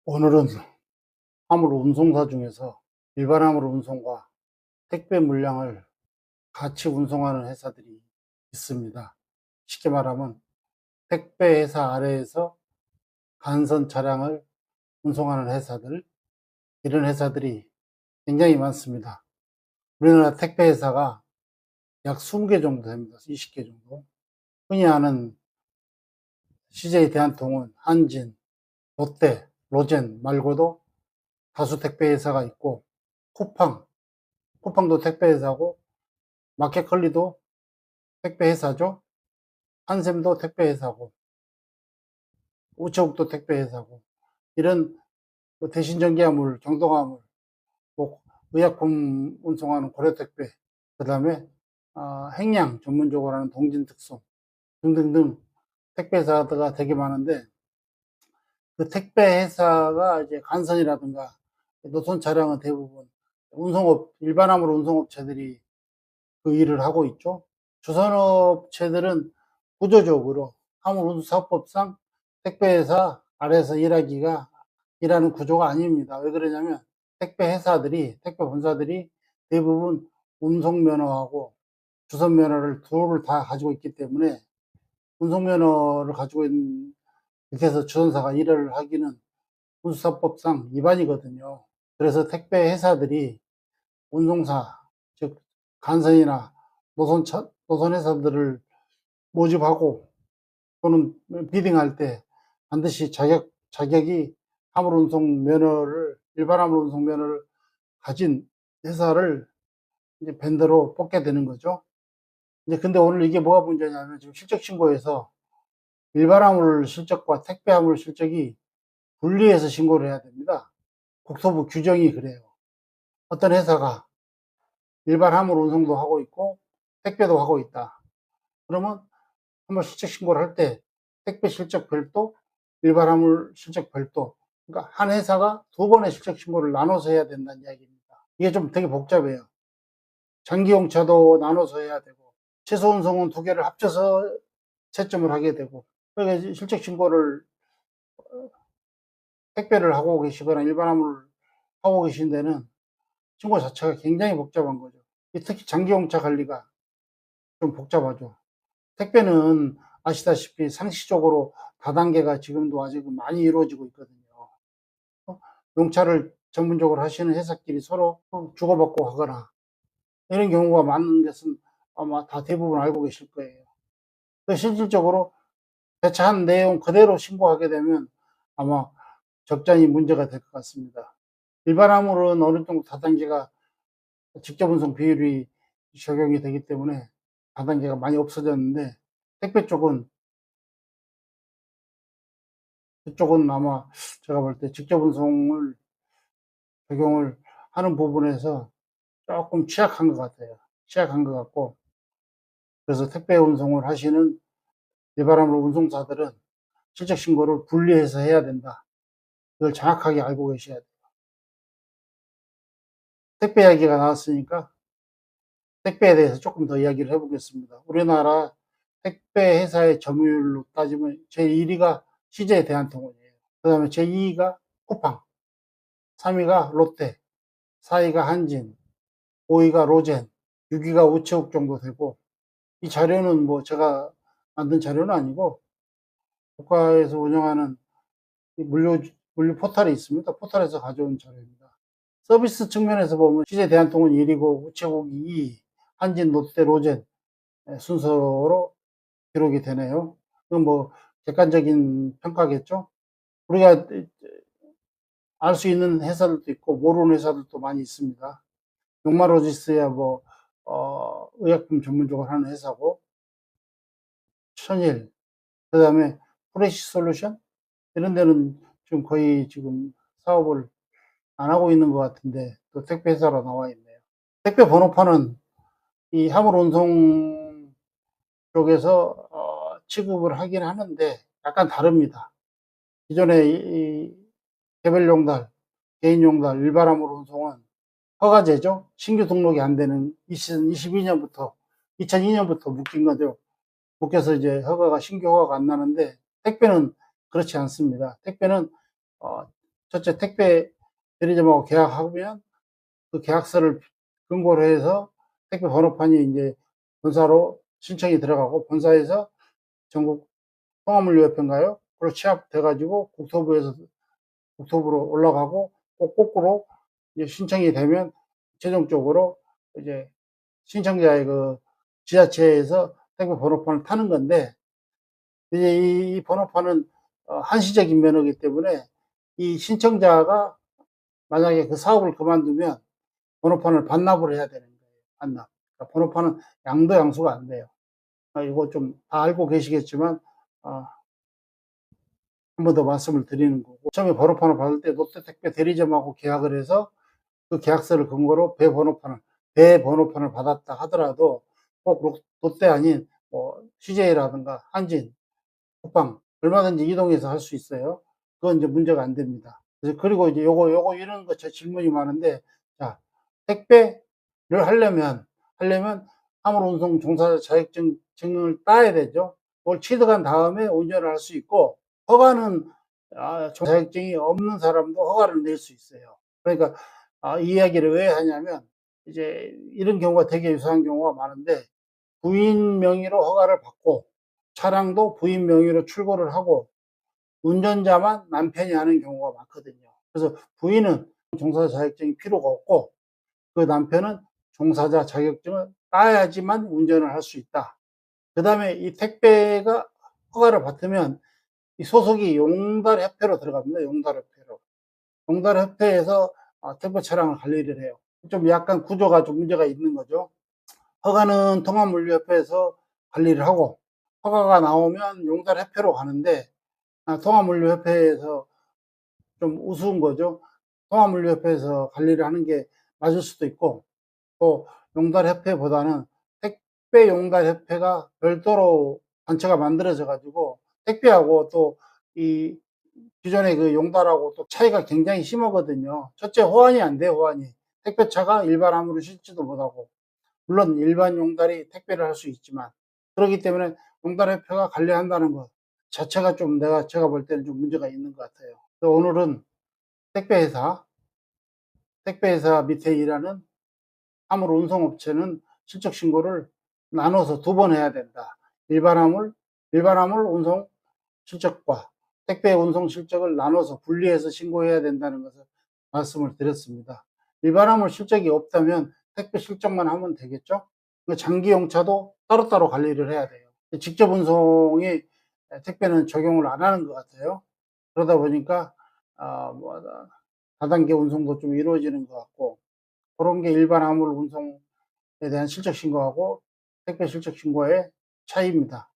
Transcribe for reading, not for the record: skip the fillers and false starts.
오늘은 화물 운송사 중에서 일반 화물 운송과 택배 물량을 같이 운송하는 회사들이 있습니다. 쉽게 말하면 택배 회사 아래에서 간선 차량을 운송하는 회사들, 이런 회사들이 굉장히 많습니다. 우리나라 택배 회사가 약 20개 정도 됩니다. 20개 정도. 흔히 아는 CJ 대한통운, 한진, 롯데, 로젠 말고도 다수 택배 회사가 있고, 쿠팡도 택배 회사고, 마켓컬리도 택배 회사죠. 한샘도 택배 회사고, 우체국도 택배 회사고, 이런 대신전기화물, 경동화물, 뭐 의약품 운송하는 고려택배, 그 다음에 행량 전문적으로 하는 동진특송 등등등 택배 회사가 되게 많은데, 그 택배 회사가 이제 간선이라든가 노선 차량은 대부분 일반 화물 운송업체들이 그 일을 하고 있죠. 주선업체들은 구조적으로 화물운수사업법상 택배회사 아래에서 일하는 구조가 아닙니다. 왜 그러냐면 택배 본사들이 대부분 운송면허하고 주선면허를 둘을 다 가지고 있기 때문에 운송면허를 가지고 있는 이렇게 해서 주선사가 일을 하기는 운수사법상 위반이거든요. 그래서 택배 회사들이 운송사, 즉 간선이나 노선회사들을 모집하고 또는 비딩할 때 반드시 자격이 일반 화물 운송 면허를 가진 회사를 이제 벤더로 뽑게 되는 거죠. 이제 근데 오늘 이게 뭐가 문제냐면 지금 실적 신고에서 일반 화물 실적과 택배 화물 실적이 분리해서 신고를 해야 됩니다. 국토부 규정이 그래요. 어떤 회사가 일반 화물 운송도 하고 있고 택배도 하고 있다. 그러면 한번 실적 신고를 할 때 택배 실적 별도, 일반 화물 실적 별도. 그러니까 한 회사가 두 번의 실적 신고를 나눠서 해야 된다는 이야기입니다. 이게 좀 되게 복잡해요. 장기용차도 나눠서 해야 되고, 채소 운송은 두 개를 합쳐서 채점을 하게 되고, 그러니까 실적 신고를 택배를 하고 계시거나 일반 화물을 하고 계신 데는 신고 자체가 굉장히 복잡한 거죠. 특히 장기용차 관리가 좀 복잡하죠. 택배는 아시다시피 상시적으로 다단계가 지금도 아직 많이 이루어지고 있거든요. 용차를 전문적으로 하시는 회사끼리 서로 주고받고 하거나 이런 경우가 많은 것은 아마 다 대부분 알고 계실 거예요. 실질적으로 배차한 내용 그대로 신고하게 되면 아마 적잖이 문제가 될 것 같습니다. 일반 화물은 어느 정도 다단계가 직접 운송 비율이 적용이 되기 때문에 다단계가 많이 없어졌는데, 택배 쪽은 그쪽은 아마 제가 볼 때 직접 운송을 적용을 하는 부분에서 조금 취약한 것 같아요. 취약한 것 같고, 그래서 택배 운송을 하시는 일반 화물 운송사들은 실적 신고를 분리해서 해야 된다. 그걸 정확하게 알고 계셔야 돼요. 택배 이야기가 나왔으니까 택배에 대해서 조금 더 이야기를 해보겠습니다. 우리나라 택배 회사의 점유율로 따지면 제1위가 CJ 대한통운이에요. 그 다음에 제2위가 쿠팡, 3위가 롯데, 4위가 한진, 5위가 로젠, 6위가 우체국 정도 되고, 이 자료는 뭐 제가 만든 자료는 아니고 국가에서 운영하는 물류 포털이 있습니다. 포털에서 가져온 자료입니다. 서비스 측면에서 보면 CJ 대한통운 1위고 우체국이 2위, 한진, 롯데, 로젠 순서로 기록이 되네요. 그건 뭐 객관적인 평가겠죠. 우리가 알 수 있는 회사들도 있고 모르는 회사들도 많이 있습니다. 용마로지스야 뭐 의약품 전문적으로 하는 회사고, 천일, 그다음에 프레시 솔루션 이런 데는 지금 거의 지금 사업을 안 하고 있는 것 같은데 또 택배 회사로 나와 있네요. 택배 번호판은 이 화물 운송 쪽에서 취급을 하긴 하는데 약간 다릅니다. 기존에 이 개별 용달, 개인 용달, 일반 화물 운송은 허가제죠. 신규 등록이 안 되는 2022년부터 2002년부터 묶인 거죠. 묶여서 이제 신규 허가가 안 나는데, 택배는 그렇지 않습니다. 택배는 첫째 택배 대리점하고 계약하면 그 계약서를 근거로 해서 택배 번호판이 이제 본사로 신청이 들어가고 본사에서 전국 통합물류협회인가요? 그로 취합돼 가지고 국토부로 올라가고 꼭 거꾸로 이제 신청이 되면 최종적으로 이제 신청자의 그 지자체에서 택배 번호판을 타는 건데, 이제 이 번호판은 한시적인 면허이기 때문에 이 신청자가 만약에 그 사업을 그만두면 번호판을 반납을 해야 되는 거예요. 반납. 그러니까 번호판은 양도 양수가 안 돼요. 이거 좀 다 알고 계시겠지만 한 번 더 말씀을 드리는 거고, 처음에 번호판을 받을 때 롯데택배 대리점하고 계약을 해서 그 계약서를 근거로 배 번호판을 받았다 하더라도 꼭 롯데 아닌 뭐 CJ라든가 한진, 쿠팡 얼마든지 이동해서 할 수 있어요. 그건 이제 문제가 안 됩니다. 그리고 이제 요거 이런 거 제 질문이 많은데, 자, 택배를 하려면 화물운송 종사자 자격증을 따야 되죠. 그걸 취득한 다음에 운전을 할 수 있고, 허가는 자격증이 없는 사람도 허가를 낼 수 있어요. 그러니까 이 이야기를 왜 하냐면, 이제 이런 경우가 되게 유사한 경우가 많은데, 부인 명의로 허가를 받고 차량도 부인 명의로 출고를 하고 운전자만 남편이 하는 경우가 많거든요. 그래서 부인은 종사자 자격증이 필요가 없고 그 남편은 종사자 자격증을 따야지만 운전을 할 수 있다. 그 다음에 이 택배가 허가를 받으면 이 소속이 용달협회로 들어갑니다. 용달협회에서 택배 차량을 관리를 해요. 좀 약간 구조가 좀 문제가 있는 거죠. 허가는 통합물류협회에서 관리를 하고 허가가 나오면 용달협회로 가는데, 통합물류협회에서 좀 우스운 거죠. 통합물류협회에서 관리를 하는 게 맞을 수도 있고, 또 용달협회보다는 택배용달협회가 별도로 단체가 만들어져 가지고 택배하고 또 이 기존의 그 용달하고 또 차이가 굉장히 심하거든요. 첫째, 호환이 안 돼요. 호환이. 택배차가 일반 함으로 실지도 못하고, 물론 일반 용달이 택배를 할 수 있지만, 그렇기 때문에 용달협회가 관리한다는 것 자체가 좀 제가 볼 때는 좀 문제가 있는 것 같아요. 오늘은 택배회사, 택배회사 밑에 일하는 화물 운송업체는 실적 신고를 나눠서 2번 해야 된다. 일반 화물 운송 실적과 택배 운송 실적을 나눠서 분리해서 신고해야 된다는 것을 말씀을 드렸습니다. 일반 화물 실적이 없다면 택배 실적만 하면 되겠죠? 장기 용차도 따로따로 관리를 해야 돼요. 직접 운송이 택배는 적용을 안 하는 것 같아요. 그러다 보니까 뭐 다단계 운송도 좀 이루어지는 것 같고, 그런 게 일반 화물 운송에 대한 실적 신고하고 택배 실적 신고의 차이입니다.